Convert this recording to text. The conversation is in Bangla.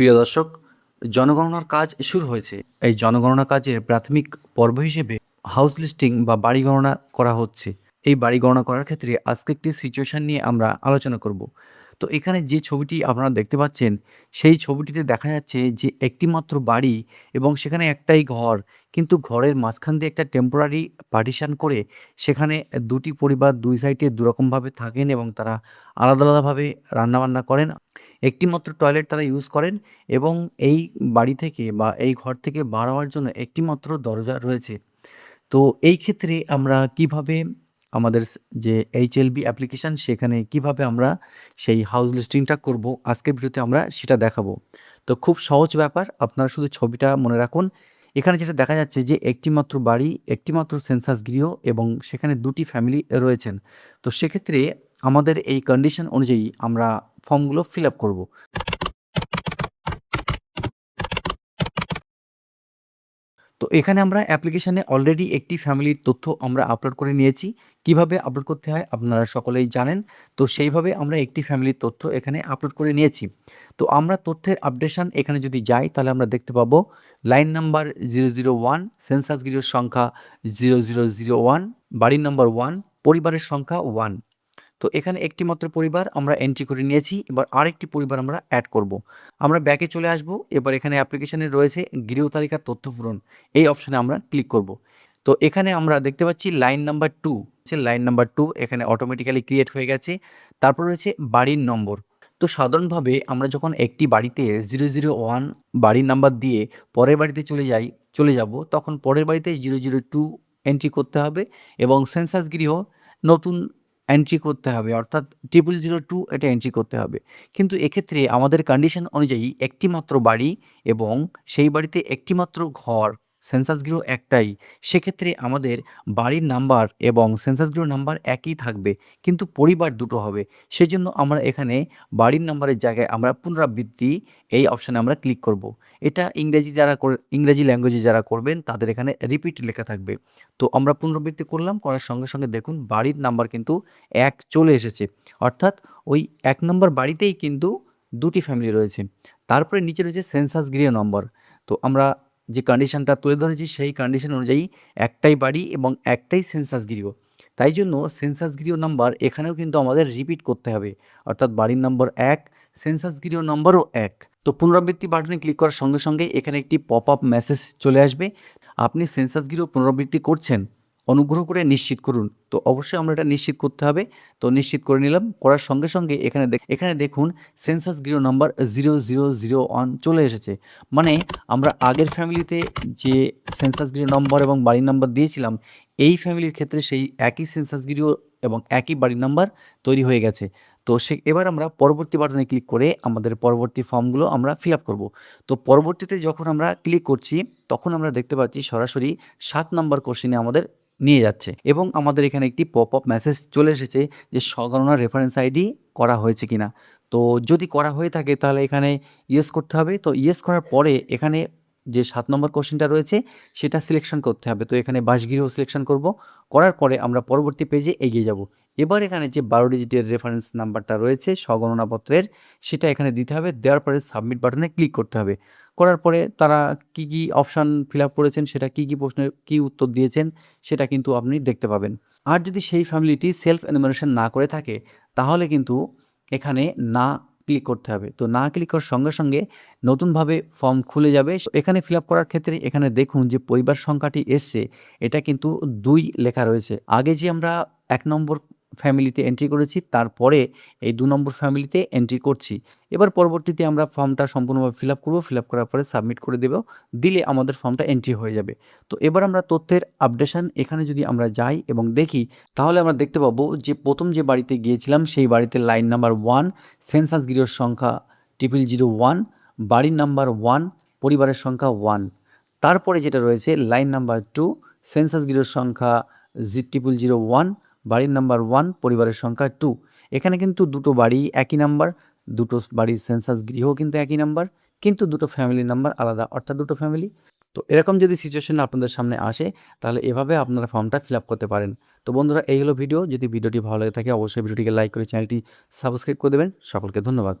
প্রিয় দর্শক, জনগণনার কাজ শুরু হয়েছে। এই জনগণনা কাজের প্রাথমিক পর্ব হিসেবে হাউস লিস্টিং বা বাড়ি গণনা করা হচ্ছে। এই বাড়ি গণনা করার ক্ষেত্রে আজকে একটি সিচুয়েশন নিয়ে আমরা আলোচনা করব। তো এখানে যে ছবিটি আপনারা দেখতে পাচ্ছেন, সেই ছবিটিতে দেখা যাচ্ছে যে একটি মাত্র বাড়ি এবং সেখানে একটাই ঘর। কিন্তু ঘরের মাঝখান দিয়ে একটা টেম্পোরারি পার্টিশন করে সেখানে দুটি পরিবার দুই সাইডে দুরকমভাবে থাকেন এবং তারা আলাদা আলাদাভাবে রান্নাবান্না করেন। একটি মাত্র টয়লেট তারা ইউজ করেন এবং এই বাড়ি থেকে বা এই ঘর থেকে বার হওয়ার জন্য একটি মাত্র দরজা রয়েছে। তো এই ক্ষেত্রে আমরা কিভাবে আমাদের যে এইচএলবি অ্যাপ্লিকেশন সেখানে কিভাবে আমরা সেই হাউস লিস্টিংটা করব, আজকের ভিডিওতে আমরা সেটা দেখাবো। তো খুব সহজ ব্যাপার, আপনারা শুধু ছবিটা মনে রাখুন। এখানে যেটা দেখা যাচ্ছে যে একটি মাত্র বাড়ি, একটি মাত্র সেন্সাস গৃহ এবং সেখানে দুটি ফ্যামিলি রয়েছেন। তো সেক্ষেত্রে আমাদের এই কন্ডিশন অনুযায়ী আমরা ফর্মগুলো ফিল আপ করব। তো এখানে আমরা অ্যাপ্লিকেশনে অলরেডি একটি ফ্যামিলির তথ্য আমরা আপলোড করে নিয়েছি। কিভাবে আপলোড করতে হয় আপনারা সকলেই জানেন। তো সেইভাবে আমরা একটি ফ্যামিলির তথ্য এখানে আপলোড করে নিয়েছি। তো আমরা তথ্যের আপডেশন এখানে যদি যাই তাহলে আমরা দেখতে পাবো লাইন নাম্বার 001, সেন্সাস গৃহের সংখ্যা 0001, বাড়ির নাম্বার 1, পরিবারের সংখ্যা 1। তো এখানে একটি মাত্র পরিবার আমরা এন্ট্রি করে নিয়েছি। এবার আরেকটি পরিবার আমরা অ্যাড করব। আমরা ব্যাকে চলে আসব। এবার এখানে অ্যাপ্লিকেশনে রয়েছে গৃহ তালিকার তথ্য পূরণ, এই অপশানে আমরা ক্লিক করব। তো এখানে আমরা দেখতে পাচ্ছি লাইন নাম্বার 2, লাইন নাম্বার 2 এখানে অটোমেটিক্যালি ক্রিয়েট হয়ে গেছে। তারপর রয়েছে বাড়ির নম্বর। তো সাধারণভাবে আমরা যখন একটি বাড়িতে 001 বাড়ির নাম্বার দিয়ে পরের বাড়িতে চলে যাব, তখন পরের বাড়িতে 002 এন্ট্রি করতে হবে এবং সেন্সাস গৃহ নতুন এন্ট্রি করতে হবে, অর্থাৎ 0002 এটা এন্ট্রি করতে হবে। কিন্তু এক্ষেত্রে আমাদের কন্ডিশন অনুযায়ী একটি মাত্র বাড়ি এবং সেই বাড়িতে একটি মাত্র ঘর, সেন্সাস গৃহ একটাই। সেক্ষেত্রে আমাদের বাড়ির নাম্বার এবং সেন্সাস গৃহ নাম্বার একই থাকবে, কিন্তু পরিবার দুটো হবে। সেজন্য আমরা এখানে বাড়ির নাম্বারের জায়গায় আমরা পুনরাবৃত্তি এই অপশানে আমরা ক্লিক করব। এটা ইংরেজি ল্যাঙ্গুয়েজে যারা করবেন তাদের এখানে রিপিট লেখা থাকবে। তো আমরা পুনরাবৃত্তি করলাম, করার সঙ্গে সঙ্গে দেখুন বাড়ির নাম্বার কিন্তু 1 চলে এসেছে। অর্থাৎ ওই 1 নম্বর বাড়িতেই কিন্তু দুটি ফ্যামিলি রয়েছে। তারপরে নিচে রয়েছে সেন্সাস গৃহ নম্বর। তো আমরা যে কন্ডিশনটা তুলে ধরেছি সেই কন্ডিশন অনুযায়ী একটাই বাড়ি এবং একটাই সেন্সাস গৃহ। তাই জন্য সেন্সাস গৃহ নাম্বার এখানেও কিন্তু আমাদের রিপিট করতে হবে। অর্থাৎ বাড়ির নম্বর 1, সেন্সাস গৃহ নম্বরও 1। তো পুনরাবৃত্তি বাটনে ক্লিক করার সঙ্গে সঙ্গে এখানে একটি পপ আপ মেসেজ চলে আসবে। আপনি সেন্সাস গৃহ পুনরাবৃত্তি করছেন, অনুগ্রহ করে নিশ্চিত করুন। তো অবশ্যই আমরা এটা নিশ্চিত করতে হবে। তো নিশ্চিত করে নিলাম। করার সঙ্গে সঙ্গে এখানে দেখুন সেন্সাস গৃহ নাম্বার 0001 চলে এসেছে। মানে আমরা আগের ফ্যামিলিতে যে সেন্সাস গৃহ নম্বর এবং বাড়ির নাম্বার দিয়েছিলাম, এই ফ্যামিলির ক্ষেত্রে সেই একই সেন্সাস গৃহ এবং একই বাড়ির নাম্বার তৈরি হয়ে গেছে। তো এবার আমরা পরবর্তী বাটনে ক্লিক করে আমাদের পরবর্তী ফর্মগুলো আমরা ফিল আপ করব। তো পরবর্তীতে যখন আমরা ক্লিক করছি তখন আমরা দেখতে পাচ্ছি সরাসরি 7 নম্বর কোশ্চেনে আমাদের নিয়ে যাচ্ছে এবং আমাদের এখানে একটি পপ আপ মেসেজ চলে এসেছে যে স্বগণনার রেফারেন্স আইডি করা হয়েছে কিনা। তো যদি করা হয়ে থাকে তাহলে এখানে ইয়েস করতে হবে। তো ইয়েস করার পরে এখানে যে 7 নম্বর কোশ্চেনটা রয়েছে সেটা সিলেকশন করতে হবে। তো এখানে বাসগৃহ সিলেকশন করব। করার পরে আমরা পরবর্তী পেজে এগিয়ে যাব। এবার এখানে যে 12 ডিজিটের রেফারেন্স নাম্বারটা রয়েছে স্বগণনাপত্রের, সেটা এখানে দিতে হবে। দেওয়ার পরে সাবমিট বাটনে ক্লিক করতে হবে। করার পরে তারা কি অপশান ফিল আপ করেছেন, সেটা কি প্রশ্নের কি উত্তর দিয়েছেন সেটা কিন্তু আপনি দেখতে পাবেন। আর যদি সেই ফ্যামিলিটি সেলফ এনুমারেশন না করে থাকে তাহলে কিন্তু এখানে না ক্লিক করতে হবে। তো না ক্লিক করার সঙ্গে সঙ্গে নতুনভাবে ফর্ম খুলে যাবে। এখানে ফিল আপ করার ক্ষেত্রে এখানে দেখুন যে পরিবার সংখ্যাটি এসছে, এটা কিন্তু 2 লেখা রয়েছে। আগে যে আমরা 1 নম্বর ফ্যামিলিতে এন্ট্রি করেছি, তারপরে এই 2 নম্বর ফ্যামিলিতে এন্ট্রি করছি। এবার পরবর্তীতে আমরা ফর্মটা সম্পূর্ণভাবে ফিল আপ করব। ফিল আপ করার পরে সাবমিট করে দেব। দিলে আমাদের ফর্মটা এন্ট্রি হয়ে যাবে। তো এবার আমরা তথ্যের আপডেশন এখানে যদি আমরা যাই এবং দেখি, তাহলে আমরা দেখতে পাবো যে প্রথম যে বাড়িতে গিয়েছিলাম সেই বাড়িতে লাইন নাম্বার 1, সেন্সাস গৃহর সংখ্যা 0001, বাড়ির নাম্বার 1, পরিবারের সংখ্যা 1। তারপরে যেটা রয়েছে লাইন নাম্বার 2, সেন্সাস গৃহর সংখ্যা 0001, বাড়ির নাম্বার 1, পরিবারের সংখ্যা 2। এখানে কিন্তু দুটো বাড়ি একই নাম্বার, দুটো বাড়ির সেন্সাস গৃহ কিন্তু একই নাম্বার, কিন্তু দুটো ফ্যামিলির নাম্বার আলাদা, অর্থাৎ দুটো ফ্যামিলি। তো এরকম যদি সিচুয়েশন আপনাদের সামনে আসে তাহলে এভাবে আপনারা ফর্মটা ফিল আপ করতে পারেন। তো বন্ধুরা, এই হলো ভিডিও। যদি ভিডিওটি ভালো লাগে থাকে অবশ্যই ভিডিওটিকে লাইক করে চ্যানেলটি সাবস্ক্রাইব করে দেবেন। সকলকে ধন্যবাদ।